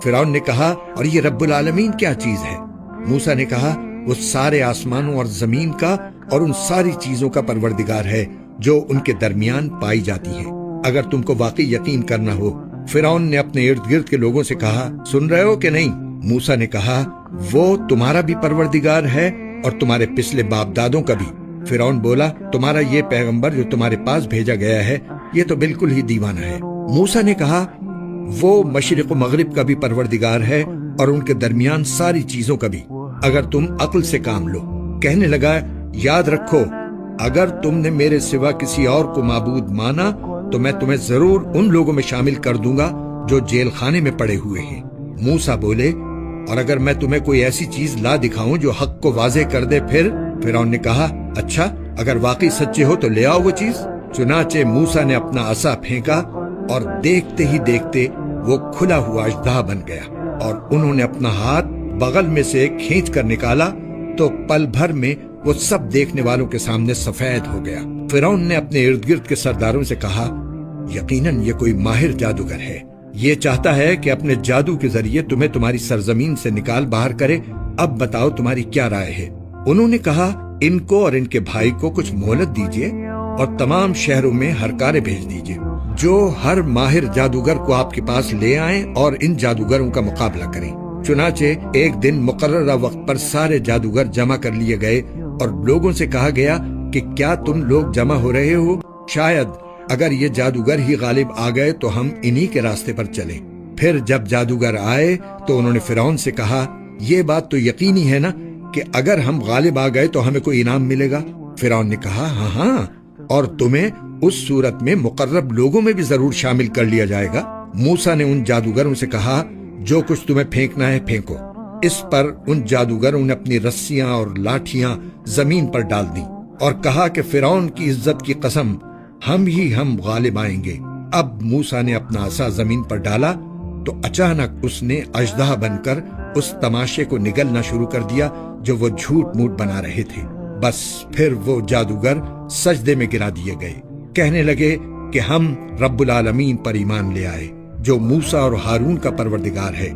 فرعون نے کہا اور یہ رب العالمین کیا چیز ہے؟ موسیٰ نے کہا وہ سارے آسمانوں اور زمین کا اور ان ساری چیزوں کا پروردگار ہے جو ان کے درمیان پائی جاتی ہیں، اگر تم کو واقعی یقین کرنا ہو۔ فرعون نے اپنے ارد گرد کے لوگوں سے کہا سن رہے ہو کہ نہیں؟ موسیٰ نے کہا وہ تمہارا بھی پروردگار ہے اور تمہارے پچھلے باپ دادوں کا بھی۔ فرعون بولا تمہارا یہ پیغمبر جو تمہارے پاس بھیجا گیا ہے یہ تو بالکل ہی دیوانہ ہے۔ موسیٰ نے کہا وہ مشرق و مغرب کا بھی پروردگار ہے اور ان کے درمیان ساری چیزوں کا بھی، اگر تم عقل سے کام لو۔ کہنے لگا یاد رکھو اگر تم نے میرے سوا کسی اور کو معبود مانا تو میں تمہیں ضرور ان لوگوں میں شامل کر دوں گا جو جیل خانے میں پڑے ہوئے ہیں۔ موسیٰ بولے اور اگر میں تمہیں کوئی ایسی چیز لا دکھاؤں جو حق کو واضح کر دے پھر؟ فرعون نے کہا اچھا اگر واقعی سچے ہو تو لے آؤ وہ چیز۔ چنانچہ موسیٰ نے اپنا عصا پھینکا اور دیکھتے ہی دیکھتے وہ کھلا ہوا اژدہا بن گیا، اور انہوں نے اپنا ہاتھ بغل میں سے کھینچ کر نکالا تو پل بھر میں وہ سب دیکھنے والوں کے سامنے سفید ہو گیا۔ فرعون نے اپنے ارد گرد کے سرداروں سے کہا یقیناً یہ کوئی ماہر جادوگر ہے، یہ چاہتا ہے کہ اپنے جادو کے ذریعے تمہیں تمہاری سرزمین سے نکال باہر کرے، اب بتاؤ تمہاری کیا رائے ہے؟ انہوں نے کہا ان کو اور ان کے بھائی کو کچھ مہلت دیجیے اور تمام شہروں میں ہرکارے بھیج دیجیے جو ہر ماہر جادوگر کو آپ کے پاس لے آئیں اور ان جادوگروں کا مقابلہ کریں۔ چنانچہ ایک دن مقررہ وقت پر سارے جادوگر جمع کر لیے گئے اور لوگوں سے کہا گیا کہ کیا تم لوگ جمع ہو رہے ہو؟ شاید اگر یہ جادوگر ہی غالب آ گئے تو ہم انہی کے راستے پر چلیں۔ پھر جب جادوگر آئے تو انہوں نے فرعون سے کہا یہ بات تو یقینی ہے نا کہ اگر ہم غالب آ گئے تو ہمیں کوئی انعام ملے گا؟ فرعون نے کہا ہاں اور تمہیں اس صورت میں مقرب لوگوں میں بھی ضرور شامل کر لیا جائے گا۔ موسیٰ نے ان جادوگروں سے کہا جو کچھ تمہیں پھینکنا ہے پھینکو۔ اس پر ان جادوگروں نے اپنی رسیاں اور لاٹھیاں زمین پر ڈال دیں اور کہا کہ فرعون کی عزت کی قسم ہم غالب آئیں گے۔ اب موسیٰ نے اپنا عصا زمین پر ڈالا تو اچانک اس نے اژدہا بن کر اس تماشے کو نگلنا شروع کر دیا جو وہ جھوٹ موٹ بنا رہے تھے۔ بس پھر وہ جادوگر سجدے میں گرا دیے گئے، کہنے لگے کہ ہم رب العالمین پر ایمان لے آئے جو موسیٰ اور ہارون کا پروردگار ہے۔